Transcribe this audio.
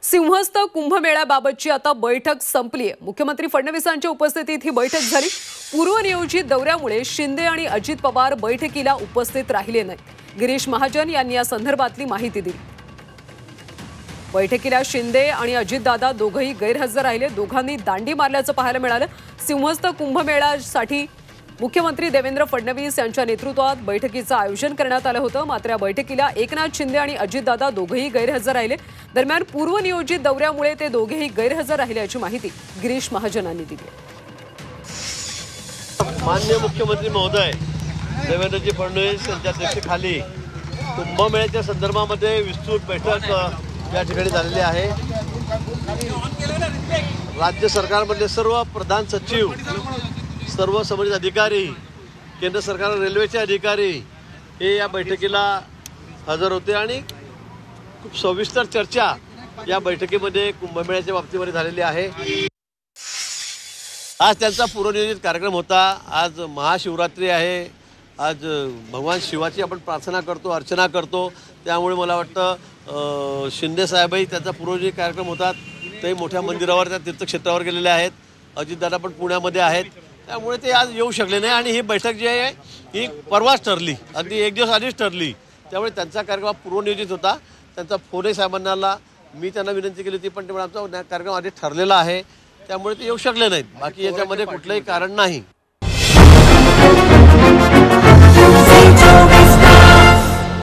सिंहस्थ कुंभमेळ्याबाबतची आता बैठक संपली आहे। मुख्यमंत्री फडणवीसांच्या उपस्थितीत ही बैठक झाली। पूर्वनियोजित दौऱ्यामुळे शिंदे आणि अजित पवार बैठकीला उपस्थित राहिले नाहीत। गिरीश महाजन यांनी या संदर्भातली माहिती दिली। बैठकीला शिंदे आणि अजितदादा दोघंही गैरहजर राहिले। दोघांनी दांडी मारल्याचं पाहायला मिळालं। सिंहस्थ कुंभमेळ्यासाठी मुख्यमंत्री देवेंद्र फडणवीस यांच्या नेतृत्वात बैठकीचं आयोजन करण्यात आलं होतं। मात्र या बैठकीला एकनाथ शिंदे आणि अजितदादा दोघंही गैरहजर राहिले। दरम्यान पूर्वनियोजित दौऱ्यामुळे ते दोघेही गैरहजर राहिल्याची माहिती गिरीश महाजनांनी दिली। माननीय मुख्यमंत्री महोदय देवेंद्रजी फडणवीस यांच्या अध्यक्षतेखाली कुंभमेळ्याच्या संदर्भामध्ये विस्तृत बैठक या ठिकाणी झालेली आहे। राज्य सरकारमधले सर्व प्रधान सचिव, सर्व संबंधित अधिकारी, केंद्र सरकार रेल्वेचे अधिकारी हे या बैठकीला हजर होते आणि खूप सविस्तर चर्चा या बैठकीमध्ये कुंभमेळ्याच्या बाबतीमध्ये झालेली आहे। आज त्यांचा पूर्वनियोजित कार्यक्रम होता। आज महाशिवरात्री आहे। आज भगवान शिवाची आपण प्रार्थना करतो, अर्चना करतो। त्यामुळे मला वाटतं शिंदे साहेबही त्याचा पूर्वनियोजित कार्यक्रम होता। ते मोठ्या मंदिरावर, त्या तीर्थक्षेत्रावर गेलेले आहेत। अजितदादा पण पुण्यामध्ये आहेत। त्यामुळे ते आज येऊ शकले नाही आणि ही बैठक जी आहे ही परवाच ठरली, अगदी एक दिवस आधीच ठरली। त्यामुळे त्यांचा कार्यक्रम पूर्वनियोजित होता। त्यांचा फोनही साहेबांना मी त्यांना विनंती केली होती, पण ते आमचा कार्यक्रम आधी ठरलेला आहे, त्यामुळे ते येऊ शकले नाहीत। बाकी याच्यामध्ये कुठलंही कारण नाही।